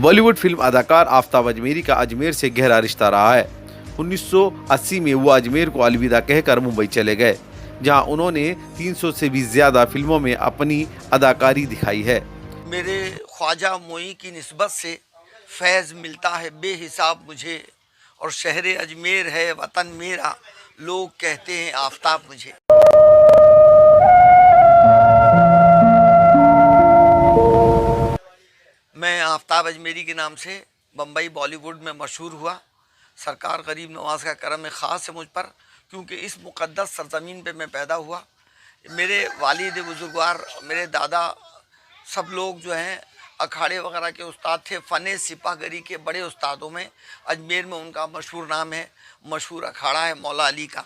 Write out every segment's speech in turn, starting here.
Bollywood film अदाकार आफ्ताब अजमेरी का अजमेर से गहरा रिश्ता रहा है। 1980 में वो अजमेर को अलविदा कहकर मुंबई चले गए, जहां उन्होंने 300 से भी ज्यादा फिल्मों में अपनी अदाकारी दिखाई है। मेरे ख्वाजा मोई की निस्बत से फैज़ मिलता है बेहिसाब मुझे, और शहर अजमेर है वतन मेरा, लोग कहते हैं आफ्ताब मुझे। मैं आफ्ताब अजमेरी के नाम से बम्बई बॉलीवुड में मशहूर हुआ। सरकार गरीब नवाज का करम ख़ास है मुझ पर, क्योंकि इस मुक़द्दस सरज़मीन पे मैं पैदा हुआ। मेरे वालिद बुजुर्गवार, मेरे दादा, सब लोग जो हैं अखाड़े वगैरह के उस्ताद थे। फ़न सिपाहगरी के बड़े उस्तादों में अजमेर में उनका मशहूर नाम है, मशहूर अखाड़ा है मौला अली का।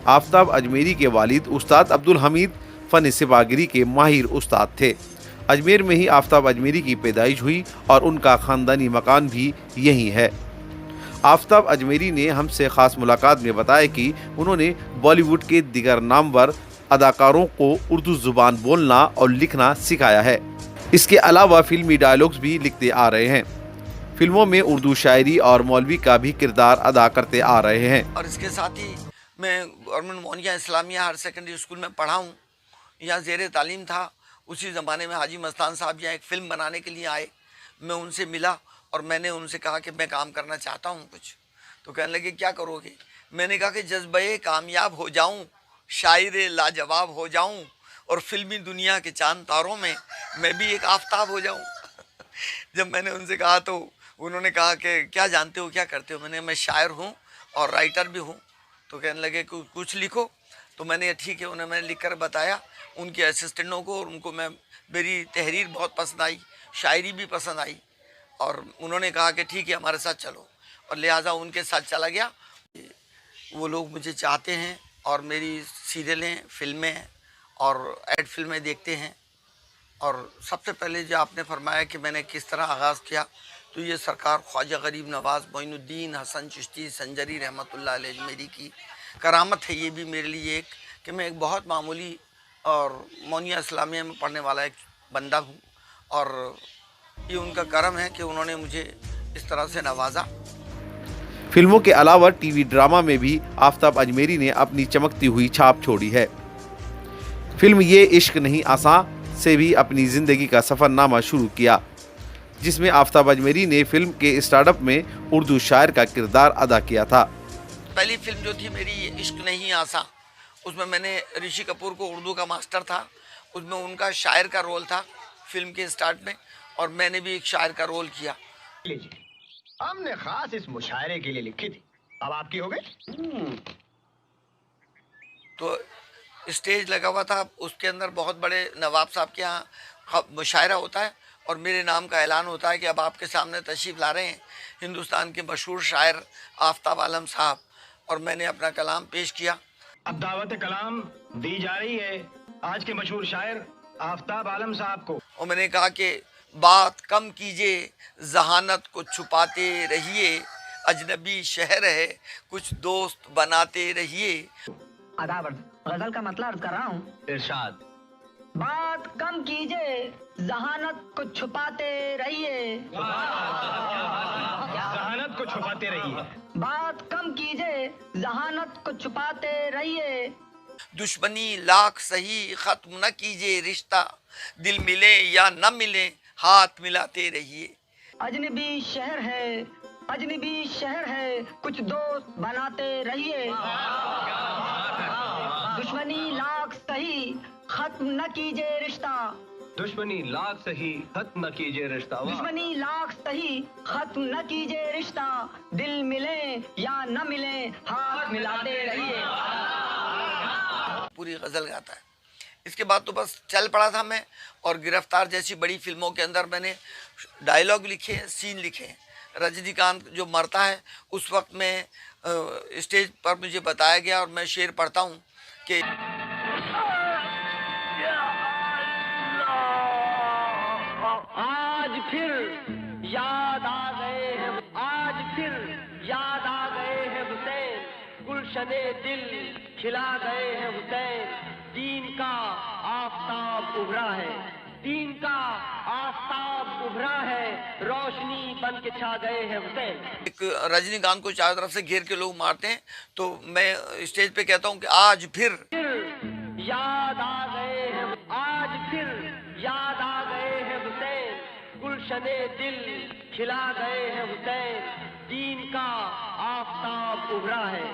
आफ्ताब अजमेरी के वालिद उस्ताद अब्दुल हमीद फ़न सिपाहगिरी के माहिर उस्ताद थे। अजमेर में ही आफ्ताब अजमेरी की पैदाइश हुई और उनका ख़ानदानी मकान भी यही है। आफ्ताब अजमेरी ने हमसे ख़ास मुलाकात में बताया कि उन्होंने बॉलीवुड के दिगर नामवर अदाकारों को उर्दू ज़ुबान बोलना और लिखना सिखाया है। इसके अलावा फिल्मी डायलॉग्स भी लिखते आ रहे हैं। फिल्मों में उर्दू शायरी और मौलवी का भी किरदार अदा करते आ रहे हैं। और इसके साथ ही मैं गवर्नमेंट मोनिया इस्लामिया हायर सेकेंडरी स्कूल में पढ़ा हूँ, यहाँ ज़ेर तालीम था। उसी ज़माने में हाजी मस्तान साहब यहाँ एक फ़िल्म बनाने के लिए आए। मैं उनसे मिला और मैंने उनसे कहा कि मैं काम करना चाहता हूँ कुछ। तो कहने लगे क्या करोगे? मैंने कहा कि जज्बे कामयाब हो जाऊँ, शायर लाजवाब हो जाऊँ, और फिल्मी दुनिया के चांद तारों में मैं भी एक आफ्ताब हो जाऊँ। जब मैंने उनसे कहा तो उन्होंने कहा कि क्या जानते हो, क्या करते हो? मैं शायर हूँ और राइटर भी हूँ। तो कहने लगे कुछ लिखो। तो मैंने ठीक है, उन्हें मैंने लिख कर बताया उनके असिस्टेंटों को, और उनको मेरी तहरीर बहुत पसंद आई, शायरी भी पसंद आई, और उन्होंने कहा कि ठीक है हमारे साथ चलो, और लिहाजा उनके साथ चला गया। वो लोग मुझे चाहते हैं और मेरी सीरियलें, फिल्में और एड फिल्में देखते हैं। और सबसे पहले जो आपने फरमाया कि मैंने किस तरह आगाज़ किया, तो ये सरकार ख्वाजा गरीब नवाज़ मोइनुद्दीन हसन चिश्ती संजरी रहमतुल्लाह अलैह अजमेरी की करामत है। ये भी मेरे लिए एक कि मैं एक बहुत मामूली और मोनिया इस्लामिया में पढ़ने वाला एक बंदा हूँ, और ये उनका करम है कि उन्होंने मुझे इस तरह से नवाजा। फिल्मों के अलावा टीवी ड्रामा में भी आफ्ताब अजमेरी ने अपनी चमकती हुई छाप छोड़ी है। फिल्म ये इश्क नहीं आसान से भी अपनी ज़िंदगी का सफ़रनामा शुरू किया, जिसमें आफ्ताब अजमेरी ने फिल्म के स्टार्टअप में उर्दू शायर का किरदार अदा किया था। पहली फिल्म जो थी मेरी इश्क नहीं आसान, उसमें मैंने ऋषि कपूर को उर्दू का मास्टर था, उसमें उनका शायर का रोल था फिल्म के स्टार्ट में, और मैंने भी एक शायर का रोल किया। लीजिए, हमने खास इस मुशायरे के लिए लिखी थी, अब आपकी हो गई। तो स्टेज लगा हुआ था, उसके अंदर बहुत बड़े नवाब साहब के यहाँ मुशायरा होता है, और मेरे नाम का ऐलान होता है कि अब आपके सामने तशरीफ़ ला रहे हैं हिंदुस्तान के मशहूर शायर आफ्ताब आलम साहब, और मैंने अपना कलाम पेश किया। अब दावत कलाम दी जा रही है आज के मशहूर शायर आफ्ताब आलम साहब को। और मैंने कहा कि बात कम कीजिए, जहानत को छुपाते रहिए, अजनबी शहर है कुछ दोस्त बनाते रहिए। अदावत गजल का मतलब अर्ज कर रहा हूँ। इरशाद। बात कम कीजिए, जहानत को छुपाते रहिए। जहानत को छुपाते रहिए। बात कम कीजिए, जहानत को छुपाते रहिए। दुश्मनी लाख सही, खत्म न कीजिए रिश्ता, दिल मिले या न मिले हाथ मिलाते रहिए। अजनबी शहर है, अजनबी शहर है, कुछ दोस्त बनाते रहिए। दुश्मनी लाख सही, खत्म न कीजिए रिश्ता। दुश्मनी लाख सही, खत्म न कीजिए रिश्ता। दुश्मनी लाख सही, खत्म न कीजिए रिश्ता, दिल मिले या न मिले हाथ मिलाते रहिए। पूरी गजल गाता है। इसके बाद तो बस चल पड़ा था मैं, और गिरफ्तार जैसी बड़ी फिल्मों के अंदर मैंने डायलॉग लिखे हैं, सीन लिखे हैं। रजनीकांत जो मरता है उस वक्त में स्टेज पर मुझे बताया गया, और मैं शेर पढ़ता हूँ कि आज फिर याद आ गए हैं, आज फिर याद आ गए हैं हुसैन, गुलशने दिल खिला गए हैं हुसैन, दीन का आफताब उभरा है। दीन का आफताब उभरा है, रोशनी बन के छा गए हैं हुसैन। एक रजनीकांत को चारों तरफ से घेर के लोग मारते हैं, तो मैं स्टेज पे कहता हूँ कि आज फिर याद आ गए हैं, आज फिर याद आ गए हैं हुसैन, गुलशने दिल खिला गए हैं हुसैन, दीन का आफताब उभरा है।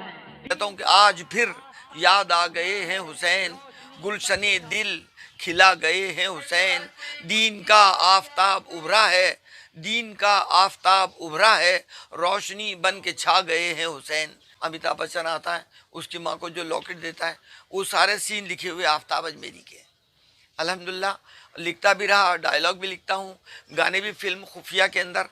कहता हूँ कि आज फिर याद आ गए हैं हुसैन, गुलशने दिल खिला गए हैं हुसैन, दीन का आफताब उभरा है, दीन का आफताब उभरा है, रोशनी बन के छा गए हैं हुसैन। अमिताभ बच्चन आता है, उसकी माँ को जो लॉकेट देता है, वो सारे सीन लिखे हुए आफ्ताब अजमेरी के। अल्हम्दुलिल्लाह लिखता भी रहा, डायलॉग भी लिखता हूँ, गाने भी। फिल्म खुफिया के अंदर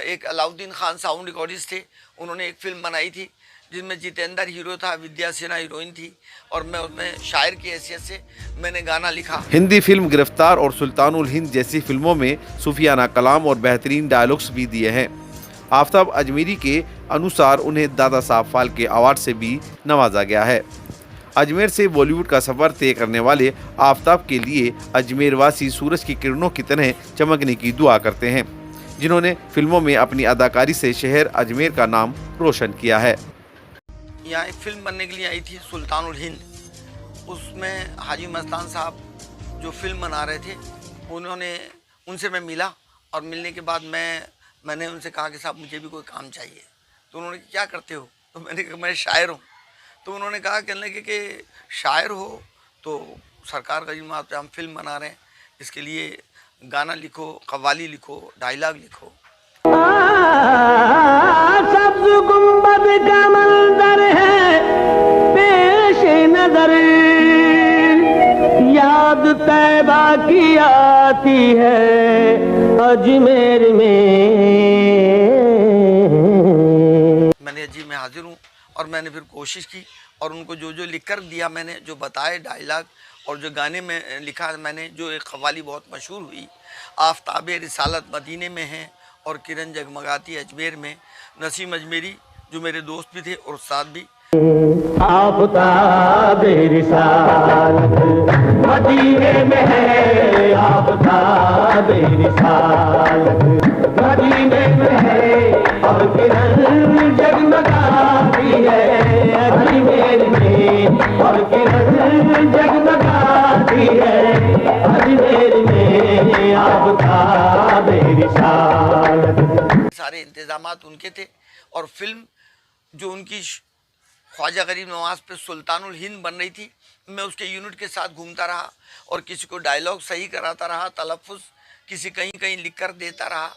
एक अलाउद्दीन खान साउंड रिकॉर्डिस्ट थे, उन्होंने एक फिल्म बनाई थी जिसमें जितेंद्र हीरो था, विद्या सिन्हा हीरोइन थी, और मैं उसमें शायर की हैसियत से मैंने गाना लिखा। हिंदी फिल्म गिरफ्तार और सुल्तानुल हिंद जैसी फिल्मों में सूफियाना कलाम और बेहतरीन डायलॉग्स भी दिए हैं। आफ्ताब अजमेरी के अनुसार उन्हें दादा साहब फाल्के अवार्ड से भी नवाजा गया है। अजमेर से बॉलीवुड का सफर तय करने वाले आफ्ताब के लिए अजमेर वासी सूरज की किरणों की तरह चमकने की दुआ करते हैं, जिन्होंने फिल्मों में अपनी अदाकारी से शहर अजमेर का नाम रोशन किया है। यहाँ एक फिल्म बनने के लिए आई थी सुल्तानुल हिंद, उसमें हाजी मस्तान साहब जो फिल्म बना रहे थे, उनसे मैं मिला, और मिलने के बाद मैंने उनसे कहा कि साहब मुझे भी कोई काम चाहिए। तो उन्होंने क्या करते हो? तो मैंने कहा मैं शायर हूँ। तो उन्होंने कहा कहने लगे कि शायर हो तो सरकार का जिम्मा पे हम फिल्म बना रहे हैं, इसके लिए गाना लिखो, कव्वाली लिखो, डायलॉग लिखो। सब्ज़ गुंबद का मंजर है पेश नजर, याद तैबा की आती है अजमेर में। मैंने जी मैं हाजिर हूँ, और मैंने फिर कोशिश की, और उनको जो जो लिख कर दिया मैंने, जो बताए डायलॉग, और जो गाने में लिखा मैंने, जो एक कव्वाली बहुत मशहूर हुई, आफ्ताब रिसालत मदीने में है और किरण जगमगाती अजमेर में। नसीम अजमेरी जो मेरे दोस्त भी थे और उस्ताद भी। आफ्ताब रिसालत मदीने में है, आफ्ताब रिसालत मदीने में है, और किरण जगमगाती है अजमेर में, और किरण जगमगाती है अजमेर में, आफ्ताब रिसालत। सारे इंतजामात उनके थे, और फिल्म जो उनकी ख्वाजा गरीब नवाज पे सुल्तानुल हिंद बन रही थी, मैं उसके यूनिट के साथ घूमता रहा, और किसी को डायलॉग सही कराता रहा, तलफ़ुज़ किसी कहीं कहीं लिख कर देता रहा।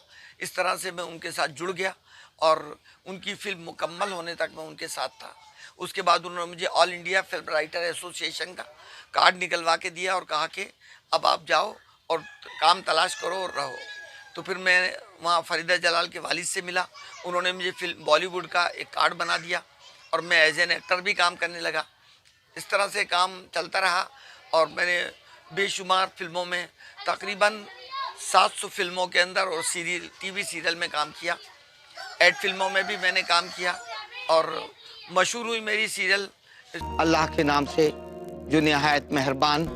इस तरह से मैं उनके साथ जुड़ गया, और उनकी फिल्म मुकम्मल होने तक मैं उनके साथ था। उसके बाद उन्होंने मुझे all India film writer association का कार्ड निकलवा के दिया, और कहा कि अब आप जाओ और काम तलाश करो और रहो। तो फिर मैं वहाँ फरीदा जलाल के वालिद से मिला, उन्होंने मुझे फिल्म बॉलीवुड का एक कार्ड बना दिया, और मैं एज एन एक्टर भी काम करने लगा। इस तरह से काम चलता रहा, और मैंने बेशुमार फिल्मों में, तकरीबन 700 फिल्मों के अंदर और सीरियल, टीवी सीरियल में काम किया। एड फिल्मों में भी मैंने काम किया, और मशहूर हुई मेरी सीरियल अल्लाह के नाम से जो निहायत मेहरबान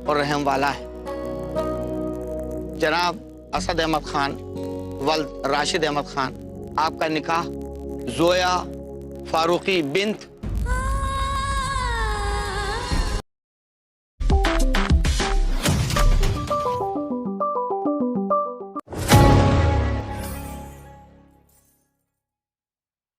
और रहम वाला है। जनाब असद अहमद खान वल्द राशिद अहमद खान, आपका निकाह जोया फारूकी बिन्त